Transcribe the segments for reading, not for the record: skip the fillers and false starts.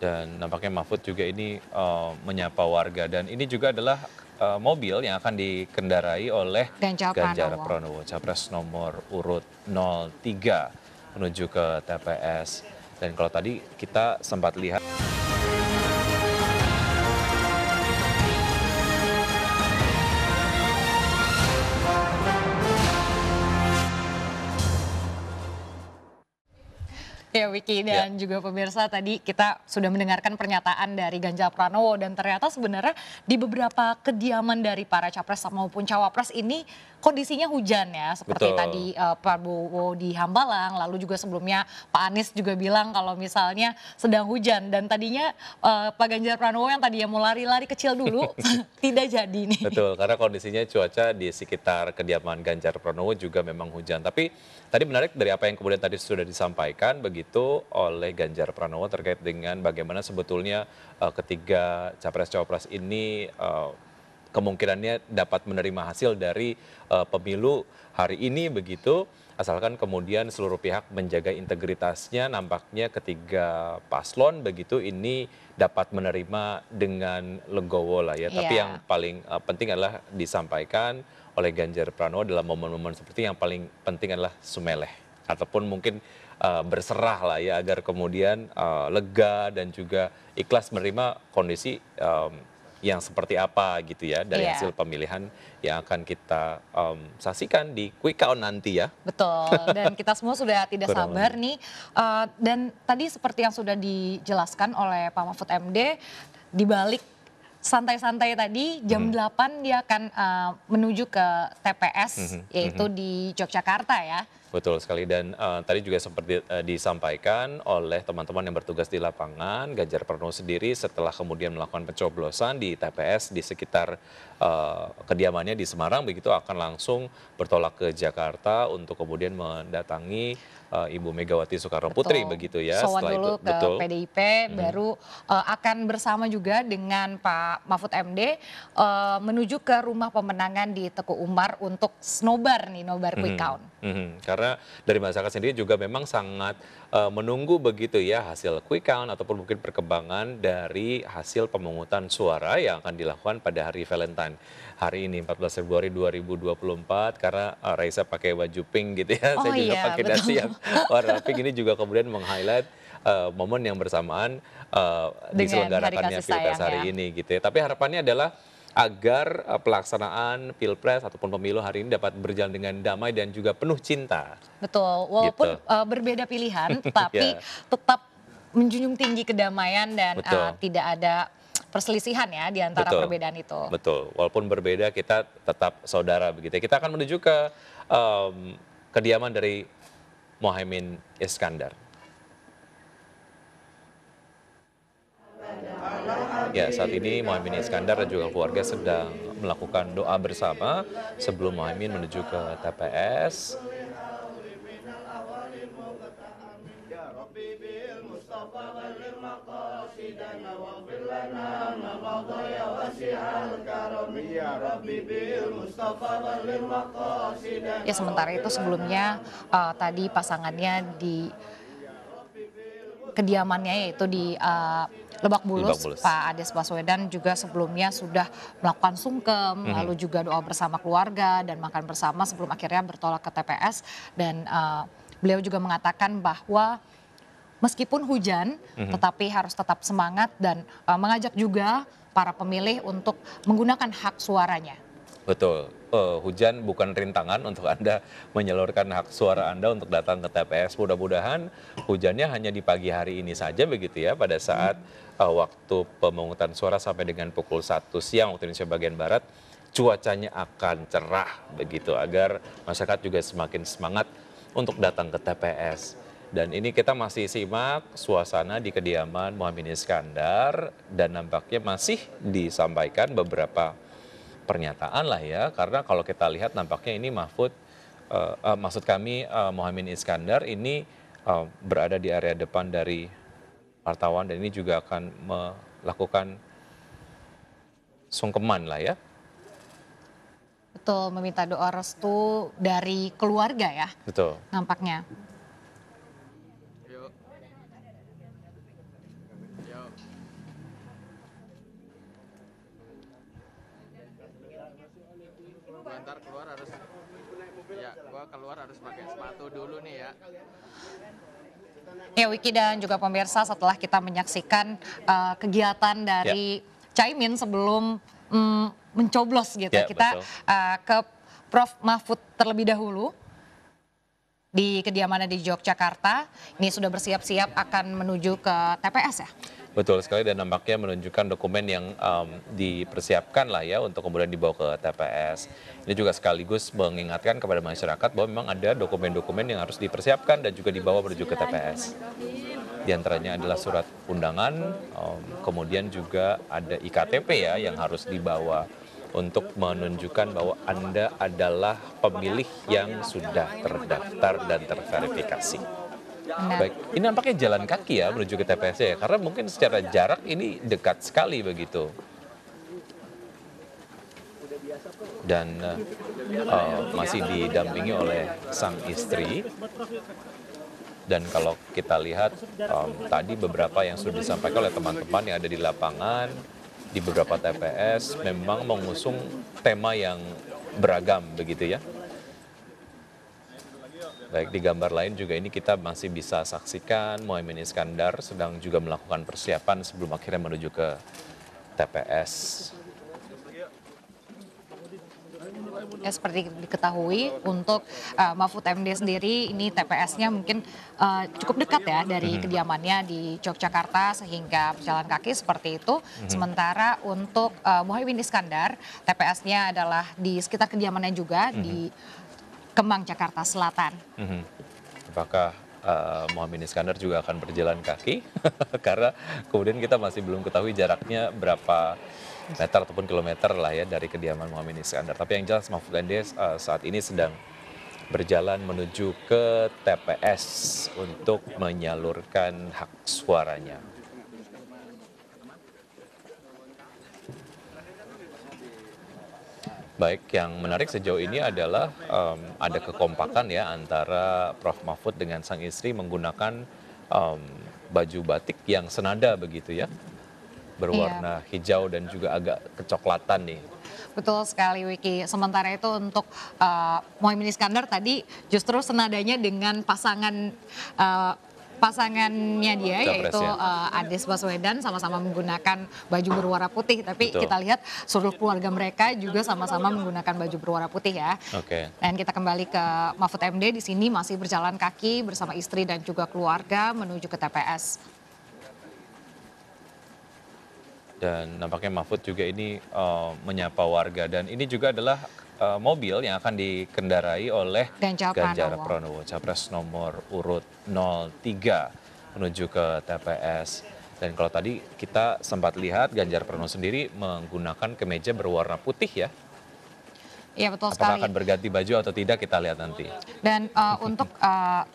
Dan nampaknya Mahfud juga ini menyapa warga dan ini juga adalah mobil yang akan dikendarai oleh Ganjar Ganjar Pranowo. Pranowo, capres nomor urut 03 menuju ke TPS. Dan kalau tadi kita sempat lihat Ya Wiki ya, dan juga pemirsa, tadi kita sudah mendengarkan pernyataan dari Ganjar Pranowo dan ternyata sebenarnya di beberapa kediaman dari para capres maupun cawapres ini kondisinya hujan ya, seperti betul. tadi Prabowo di Hambalang, lalu juga sebelumnya Pak Anies juga bilang kalau misalnya sedang hujan dan tadinya Pak Ganjar Pranowo yang tadinya mau lari-lari kecil dulu tidak jadi nih. Betul, karena kondisinya cuaca di sekitar kediaman Ganjar Pranowo juga memang hujan. Tapi tadi menarik dari apa yang kemudian tadi sudah disampaikan begitu oleh Ganjar Pranowo terkait dengan bagaimana sebetulnya ketiga capres-cawapres ini kemungkinannya dapat menerima hasil dari pemilu hari ini begitu. Asalkan kemudian seluruh pihak menjaga integritasnya, nampaknya ketiga paslon begitu ini dapat menerima dengan legowo lah ya. Tapi yang Iya. paling penting adalah disampaikan oleh Ganjar Pranowo dalam momen-momen seperti yang paling penting adalah sumeleh ataupun mungkin berserah lah ya agar kemudian lega dan juga ikhlas menerima kondisi yang seperti apa gitu ya dari Iya. hasil pemilihan yang akan kita saksikan di quick count nanti ya. Betul, dan kita semua sudah tidak Kurang sabar lebih. nih. Dan tadi seperti yang sudah dijelaskan oleh Pak Mahfud MD, di balik santai-santai tadi jam Mhm, 8 dia akan menuju ke TPS mhm, yaitu mhm. di Yogyakarta ya. Betul sekali dan tadi juga seperti disampaikan oleh teman-teman yang bertugas di lapangan, Ganjar Pranowo sendiri setelah kemudian melakukan pencoblosan di TPS di sekitar kediamannya di Semarang begitu akan langsung bertolak ke Jakarta untuk kemudian mendatangi Ibu Megawati Soekarno Putri Betul, begitu ya. sowan Setelah itu dulu ke betul. PDIP, Mhm, baru akan bersama juga dengan Pak Mahfud MD menuju ke rumah pemenangan di Teguh Umar untuk nobar nih, nobar quick mhm, count. mhm. Karena dari masyarakat sendiri juga memang sangat menunggu begitu ya hasil quick count ataupun mungkin perkembangan dari hasil pemungutan suara yang akan dilakukan pada hari Valentine hari ini 14 Februari 2024 karena Raisa pakai baju pink gitu ya, Oh saya juga iya, pakai betul. dasi yang warna pink ini juga kemudian meng-highlight momen yang bersamaan Dengan hari diselenggarakannya kasih Pilpres sayang ya. hari ini gitu ya. Tapi harapannya adalah agar pelaksanaan Pilpres ataupun pemilu hari ini dapat berjalan dengan damai dan juga penuh cinta, Betul, walaupun gitu. berbeda pilihan, tetapi Ya, tetap menjunjung tinggi kedamaian dan betul, tidak ada perselisihan ya di antara betul, perbedaan itu. betul. Walaupun berbeda kita tetap saudara begitu ya. Kita akan menuju ke kediaman dari Mohaimin Iskandar. Ya, saat ini Mohaimin Iskandar dan juga keluarga sedang melakukan doa bersama sebelum Mohaimin menuju ke TPS. Ya sementara itu sebelumnya tadi pasangannya di kediamannya yaitu di Lebak Lebak Bulus, Bulus. Pak Anies Baswedan juga sebelumnya sudah melakukan sungkem, Mhm. lalu juga doa bersama keluarga dan makan bersama sebelum akhirnya bertolak ke TPS dan beliau juga mengatakan bahwa meskipun hujan, Mhm. tetapi harus tetap semangat dan mengajak juga para pemilih untuk menggunakan hak suaranya. Betul, hujan bukan rintangan untuk Anda menyalurkan hak suara Anda untuk datang ke TPS. Mudah-mudahan hujannya hanya di pagi hari ini saja begitu ya, pada saat waktu pemungutan suara sampai dengan pukul 1 siang waktu Indonesia bagian Barat, cuacanya akan cerah begitu, agar masyarakat juga semakin semangat untuk datang ke TPS. Dan ini kita masih simak suasana di kediaman Muhaimin Iskandar dan nampaknya masih disampaikan beberapa pernyataan lah ya, karena kalau kita lihat nampaknya ini Mahfud, maksud kami Mohaimin Iskandar ini berada di area depan dari wartawan dan ini juga akan melakukan sungkeman lah ya. Betul, meminta doa restu dari keluarga ya Betul. nampaknya. keluar harus pakai sepatu dulu nih ya. Ya Wiki dan juga pemirsa, setelah kita menyaksikan kegiatan dari Caimin sebelum mencoblos gitu, Ya, kita betul. ke Prof Mahfud terlebih dahulu di kediamannya di Yogyakarta. Ini sudah bersiap-siap akan menuju ke TPS ya. Betul sekali, dan nampaknya menunjukkan dokumen yang dipersiapkan lah ya untuk kemudian dibawa ke TPS. Ini juga sekaligus mengingatkan kepada masyarakat bahwa memang ada dokumen-dokumen yang harus dipersiapkan dan juga dibawa menuju ke TPS. Di antaranya adalah surat undangan, kemudian juga ada IKTP ya yang harus dibawa untuk menunjukkan bahwa Anda adalah pemilih yang sudah terdaftar dan terverifikasi. Benar. Baik, ini nampaknya jalan kaki ya menuju ke TPS ya, karena mungkin secara jarak ini dekat sekali begitu. Dan masih didampingi oleh sang istri. Dan kalau kita lihat tadi beberapa yang sudah disampaikan oleh teman-teman yang ada di lapangan, di beberapa TPS memang mengusung tema yang beragam begitu ya. Baik, di gambar lain juga ini kita masih bisa saksikan Muhaimin Iskandar sedang juga melakukan persiapan sebelum akhirnya menuju ke TPS. Ya, seperti diketahui untuk Mahfud MD sendiri ini TPS-nya mungkin cukup dekat ya dari kediamannya di Yogyakarta sehingga berjalan kaki seperti itu. Sementara untuk Muhaimin Iskandar TPS-nya adalah di sekitar kediamannya juga di Kemang, Jakarta Selatan. Apakah Muhaimin Iskandar juga akan berjalan kaki? Karena kemudian kita masih belum ketahui jaraknya berapa meter ataupun kilometer lah ya dari kediaman Muhaimin Iskandar. Tapi yang jelas Mahfud MD saat ini sedang berjalan menuju ke TPS untuk menyalurkan hak suaranya. Baik, yang menarik sejauh ini adalah ada kekompakan ya antara Prof Mahfud dengan sang istri menggunakan baju batik yang senada begitu ya, berwarna hijau dan juga agak kecoklatan nih. Betul sekali Wiki. Sementara itu untuk Muhaimin Iskandar tadi justru senadanya dengan pasangannya dia Capres yaitu ya. Anies Baswedan sama-sama menggunakan baju berwarna putih. Tapi Betul. kita lihat seluruh keluarga mereka juga sama-sama menggunakan baju berwarna putih ya. Oke. Dan kita kembali ke Mahfud MD di sini masih berjalan kaki bersama istri dan juga keluarga menuju ke TPS. Dan nampaknya Mahfud juga ini menyapa warga, dan ini juga adalah mobil yang akan dikendarai oleh Ganjar Pranowo, capres nomor urut 03 menuju ke TPS. Dan kalau tadi kita sempat lihat Ganjar Pranowo sendiri menggunakan kemeja berwarna putih ya. Iya betul Apakah sekali. akan berganti baju atau tidak kita lihat nanti. Dan untuk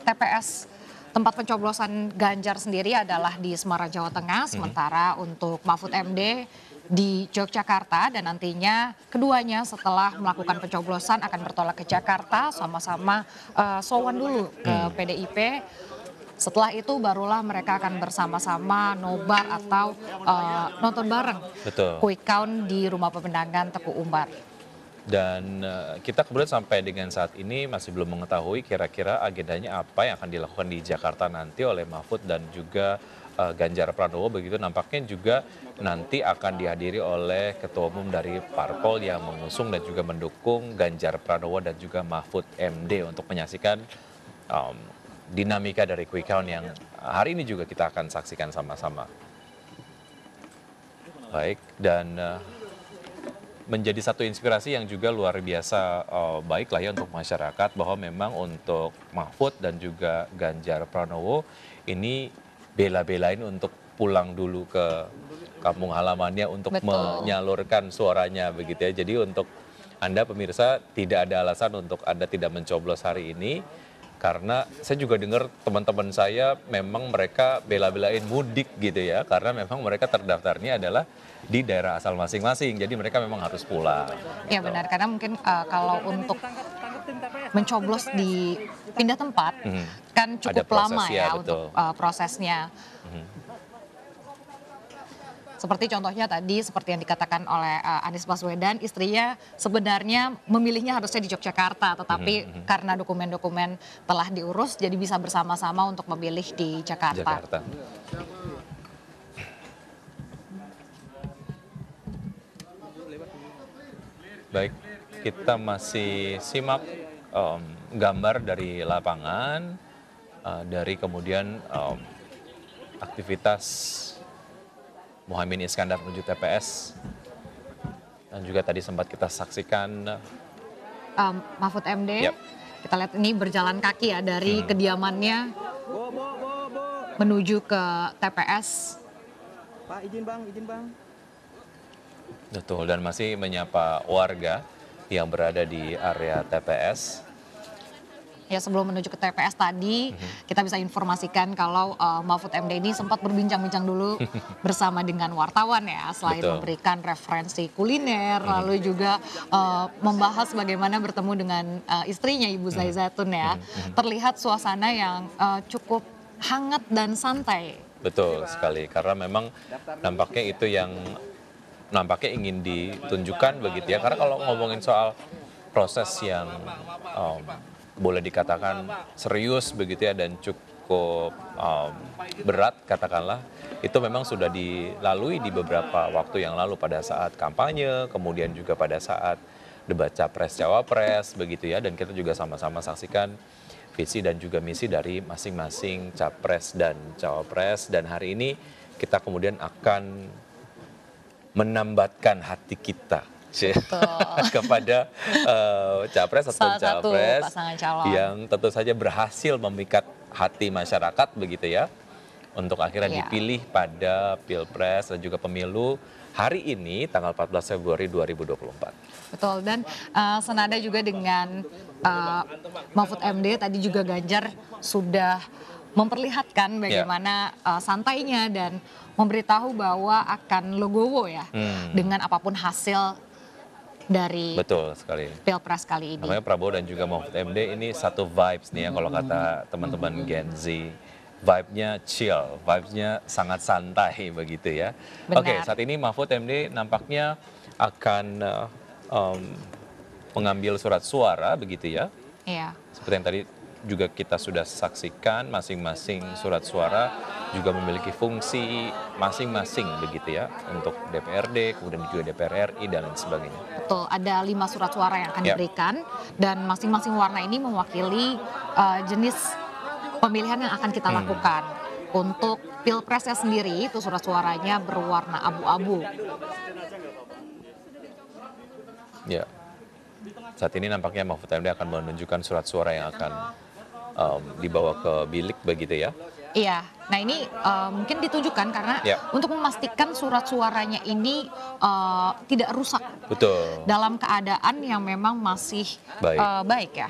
TPS tempat pencoblosan Ganjar sendiri adalah di Semarang, Jawa Tengah. Sementara untuk Mahfud MD di Yogyakarta, dan nantinya keduanya setelah melakukan pencoblosan akan bertolak ke Jakarta sama-sama sowan dulu ke PDIP. Setelah itu barulah mereka akan bersama-sama nobar atau nonton bareng Betul. quick count di rumah pemenangan Teguh Umbar. Dan kita kemudian sampai dengan saat ini masih belum mengetahui kira-kira agendanya apa yang akan dilakukan di Jakarta nanti oleh Mahfud dan juga Ganjar Pranowo. Begitu nampaknya juga nanti akan dihadiri oleh ketua umum dari parpol yang mengusung dan juga mendukung Ganjar Pranowo dan juga Mahfud MD untuk menyaksikan dinamika dari quick count yang hari ini juga kita akan saksikan sama-sama. Baik, dan menjadi satu inspirasi yang juga luar biasa baik lah ya untuk masyarakat, bahwa memang untuk Mahfud dan juga Ganjar Pranowo ini bela-belain untuk pulang dulu ke kampung halamannya untuk Betul. menyalurkan suaranya begitu ya. Jadi untuk Anda pemirsa tidak ada alasan untuk Anda tidak mencoblos hari ini, karena saya juga dengar teman-teman saya memang mereka bela-belain mudik gitu ya, karena memang mereka terdaftarnya adalah di daerah asal masing-masing, jadi mereka memang harus pulang. Ya benar, karena mungkin kalau untuk mencoblos di pindah tempat kan cukup Ada lama prosesnya, ya betul. untuk prosesnya. Seperti contohnya tadi, seperti yang dikatakan oleh Anies Baswedan, istrinya sebenarnya memilihnya harusnya di Yogyakarta, tetapi karena dokumen-dokumen telah diurus, jadi bisa bersama-sama untuk memilih di Jakarta. Jakarta. Baik, kita masih simak gambar dari lapangan, dari kemudian aktivitas Muhaimin Iskandar menuju TPS, dan juga tadi sempat kita saksikan. Mahfud MD, Yap. kita lihat ini berjalan kaki ya dari kediamannya menuju ke TPS. Pak, izin bang. Betul, dan masih menyapa warga yang berada di area TPS. Ya, sebelum menuju ke TPS tadi, kita bisa informasikan kalau Mahfud MD ini sempat berbincang-bincang dulu bersama dengan wartawan ya, selain Betul. memberikan referensi kuliner, lalu juga membahas bagaimana bertemu dengan istrinya Ibu Zaitun ya. Terlihat suasana yang cukup hangat dan santai. Betul sekali, karena memang nampaknya itu yang nampaknya ingin ditunjukkan begitu ya. Karena kalau ngomongin soal proses yang boleh dikatakan serius begitu ya dan cukup berat katakanlah, itu memang sudah dilalui di beberapa waktu yang lalu pada saat kampanye, kemudian juga pada saat debat capres cawapres begitu ya, dan kita juga sama-sama saksikan visi dan juga misi dari masing-masing capres dan cawapres, dan hari ini kita kemudian akan menambatkan hati kita kepada capres atau Salah satu cawapres pasangan calon yang tentu saja berhasil memikat hati masyarakat begitu ya, untuk akhirnya Iya. dipilih pada Pilpres dan juga pemilu hari ini tanggal 14 Februari 2024. Betul, dan senada juga dengan Mahfud MD, tadi juga Ganjar sudah memperlihatkan bagaimana santainya dan memberitahu bahwa akan legowo ya dengan apapun hasil dari Betul sekali. Pilpres kali ini. Namanya Prabowo dan juga Mahfud MD ini satu vibes nih ya, kalau kata teman-teman Gen Z. Vibe-nya chill, vibes-nya sangat santai begitu ya. Benar. Oke, saat ini Mahfud MD nampaknya akan mengambil surat suara begitu ya. Iya. Seperti yang tadi juga kita sudah saksikan, masing-masing surat suara juga memiliki fungsi masing-masing begitu ya, untuk DPRD, kemudian juga DPR RI dan lain sebagainya. Betul, ada 5 surat suara yang akan Yap. diberikan dan masing-masing warna ini mewakili jenis pemilihan yang akan kita lakukan. Untuk Pilpresnya sendiri itu surat suaranya berwarna abu-abu. Ya, saat ini nampaknya Mahfud MD akan menunjukkan surat suara yang akan dibawa ke bilik begitu ya. Iya, nah ini mungkin ditunjukkan karena Ya. untuk memastikan surat suaranya ini tidak rusak Betul. dalam keadaan yang memang masih Baik. baik ya.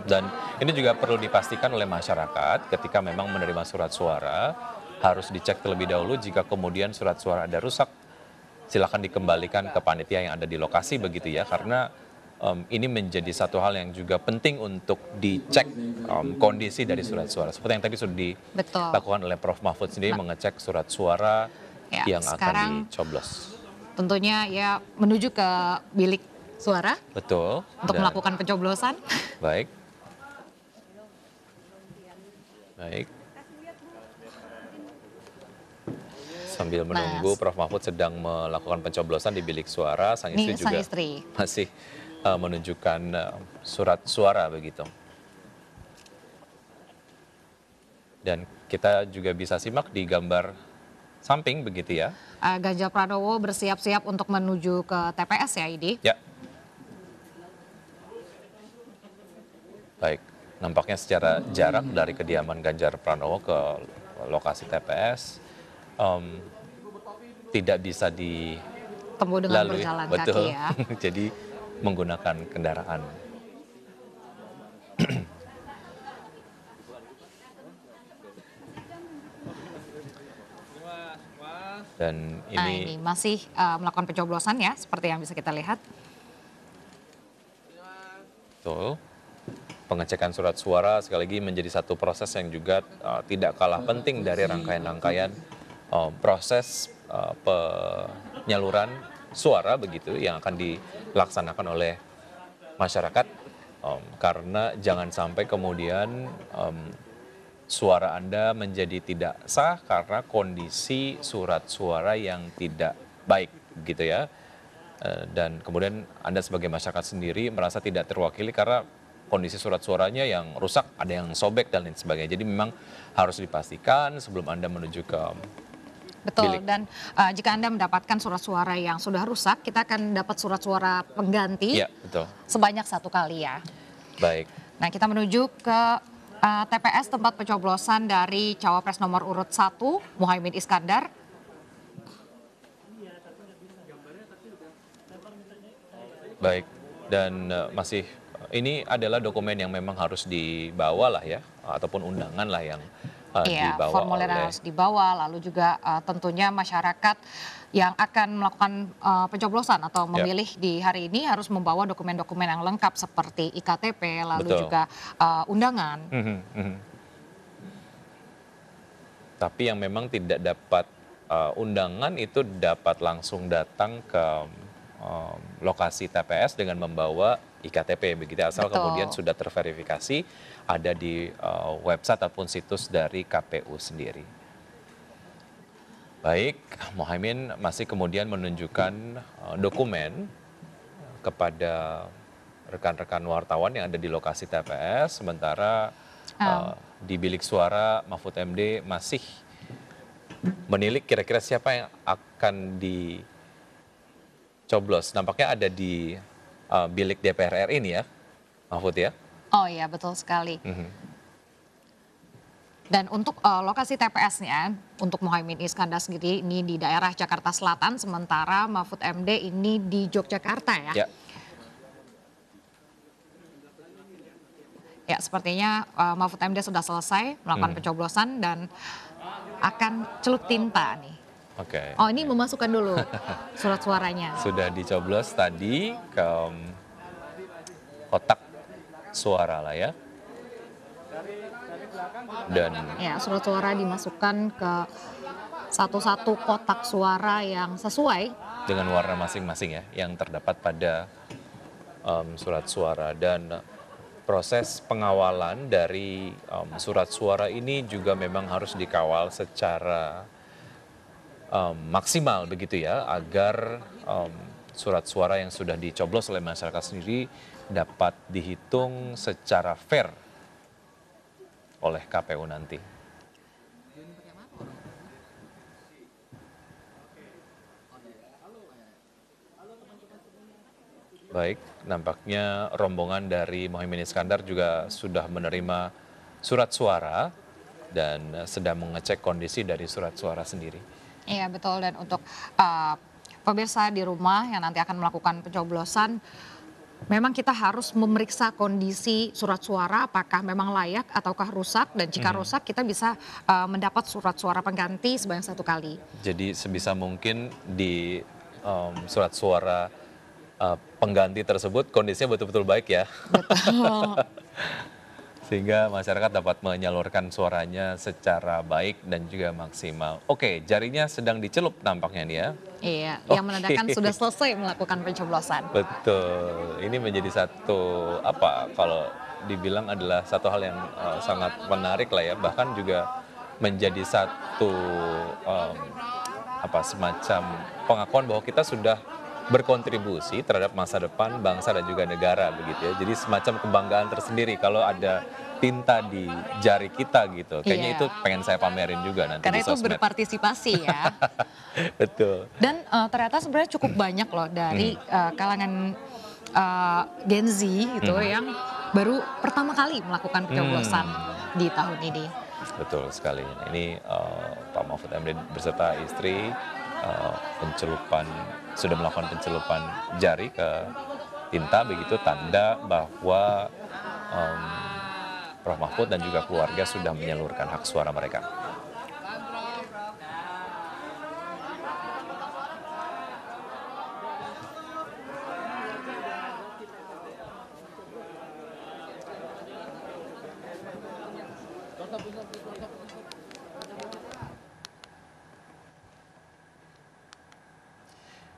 Dan ini juga perlu dipastikan oleh masyarakat ketika memang menerima surat suara, harus dicek terlebih dahulu. Jika kemudian surat suara ada rusak, silakan dikembalikan ke panitia yang ada di lokasi begitu ya, karena ini menjadi satu hal yang juga penting untuk dicek kondisi dari surat suara. Seperti yang tadi sudah Betul. dilakukan oleh Prof. Mahfud sendiri, mengecek surat suara Ya, yang sekarang akan dicoblos. tentunya ya menuju ke bilik suara Betul. untuk Dan- melakukan pencoblosan. Baik. Baik. Sambil menunggu Prof. Mahfud sedang melakukan pencoblosan di bilik suara, sang istri Nih, sang juga istri. masih menunjukkan surat suara begitu. Dan kita juga bisa simak di gambar samping begitu ya. Ganjar Pranowo bersiap-siap untuk menuju ke TPS ya, Idi. Ya. Baik, nampaknya secara jarak dari kediaman Ganjar Pranowo ke lokasi TPS tidak bisa Tempuh dengan dilalui, berjalan betul. kaki ya. Jadi menggunakan kendaraan. Dan Nah ini masih melakukan pencoblosan ya, seperti yang bisa kita lihat. betul. Pengecekan surat suara sekali lagi menjadi satu proses yang juga tidak kalah penting dari rangkaian-rangkaian proses penyaluran suara begitu yang akan dilaksanakan oleh masyarakat, karena jangan sampai kemudian suara Anda menjadi tidak sah karena kondisi surat suara yang tidak baik gitu ya. Dan kemudian Anda sebagai masyarakat sendiri merasa tidak terwakili karena kondisi surat suaranya yang rusak, ada yang sobek dan lain sebagainya. Jadi memang harus dipastikan sebelum Anda menuju ke Betul, bilik. dan jika Anda mendapatkan surat suara yang sudah rusak, kita akan dapat surat suara pengganti Iya, betul. sebanyak 1 kali ya. Baik. Nah, kita menuju ke TPS tempat pencoblosan dari cawapres nomor urut 1, Muhaimin Iskandar. Baik, dan masih ini adalah dokumen yang memang harus dibawa lah ya, ataupun undangan lah yang Iya, dibawa formulir oleh, harus dibawa, lalu juga tentunya masyarakat yang akan melakukan pencoblosan atau ya, memilih di hari ini harus membawa dokumen-dokumen yang lengkap seperti IKTP, lalu betul. juga undangan. Mhm, mhm. Tapi yang memang tidak dapat undangan itu dapat langsung datang ke lokasi TPS dengan membawa IKTP begitu, asal kemudian Betul. sudah terverifikasi ada di website ataupun situs dari KPU sendiri. Baik, Mohaimin masih kemudian menunjukkan dokumen kepada rekan-rekan wartawan yang ada di lokasi TPS, sementara Um, di bilik suara Mahfud MD masih menilik kira-kira siapa yang akan dicoblos. Nampaknya ada di bilik DPR RI ini ya, Mahfud ya. oh iya, betul sekali. Mhm. Dan untuk lokasi TPS-nya, untuk Muhaimin Iskandar sendiri ini di daerah Jakarta Selatan, sementara Mahfud MD ini di Yogyakarta ya. Ya, Ya, sepertinya Mahfud MD sudah selesai melakukan pencoblosan dan akan celup tinta nih. oke. Oh, ini memasukkan dulu surat suaranya. Sudah dicoblos tadi ke kotak suara lah ya. Dan Ya, surat suara dimasukkan ke satu-satu kotak suara yang sesuai. dengan warna masing-masing ya yang terdapat pada surat suara, dan proses pengawalan dari surat suara ini juga memang harus dikawal secara maksimal begitu ya, agar surat suara yang sudah dicoblos oleh masyarakat sendiri dapat dihitung secara fair oleh KPU nanti. Baik, nampaknya rombongan dari Mohaimin Iskandar juga sudah menerima surat suara dan sedang mengecek kondisi dari surat suara sendiri. Iya, betul, dan untuk pemirsa di rumah yang nanti akan melakukan pencoblosan, memang kita harus memeriksa kondisi surat suara apakah memang layak ataukah rusak, dan jika rusak kita bisa mendapat surat suara pengganti sebanyak 1 kali. Jadi sebisa mungkin di surat suara pengganti tersebut kondisinya betul-betul baik ya. Betul. Sehingga masyarakat dapat menyalurkan suaranya secara baik dan juga maksimal. Oke, jarinya sedang dicelup nampaknya nih ya. Iya, yang Oke. menandakan sudah selesai melakukan pencoblosan. Betul, ini menjadi satu kalau dibilang adalah satu hal yang sangat menarik lah ya, bahkan juga menjadi satu semacam pengakuan bahwa kita sudah berkontribusi terhadap masa depan bangsa dan juga negara begitu ya. Jadi semacam kebanggaan tersendiri kalau ada tinta di jari kita gitu. Kayaknya Iya. itu pengen saya pamerin juga nanti Karena di itu sosmed. berpartisipasi ya. Betul. Dan ternyata sebenarnya cukup banyak loh dari kalangan Gen Z gitu yang baru pertama kali melakukan pencoblosan di tahun ini. Betul sekali. Ini Pak Mahfud MD beserta istri sudah melakukan pencelupan jari ke tinta begitu, tanda bahwa Prof Mahfud dan juga keluarga sudah menyalurkan hak suara mereka.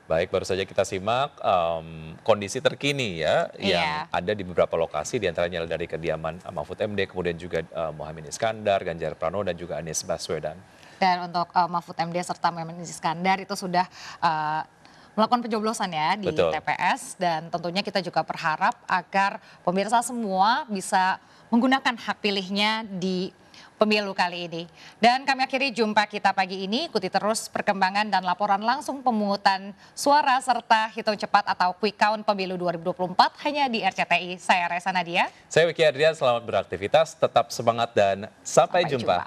Baik, baru saja kita simak kondisi terkini ya yang Iya. ada di beberapa lokasi, diantaranya dari kediaman Mahfud MD, kemudian juga Muhaimin Iskandar, Ganjar Pranowo, dan juga Anies Baswedan. Dan untuk Mahfud MD serta Muhaimin Iskandar itu sudah melakukan pencoblosan ya di Betul. TPS, dan tentunya kita juga berharap agar pemirsa semua bisa menggunakan hak pilihnya di pemilu kali ini. Dan kami akhiri jumpa kita pagi ini, ikuti terus perkembangan dan laporan langsung pemungutan suara serta hitung cepat atau quick count pemilu 2024 hanya di RCTI. Saya Resa Nadia. Saya Wiki Adrian, selamat beraktivitas, tetap semangat dan sampai jumpa.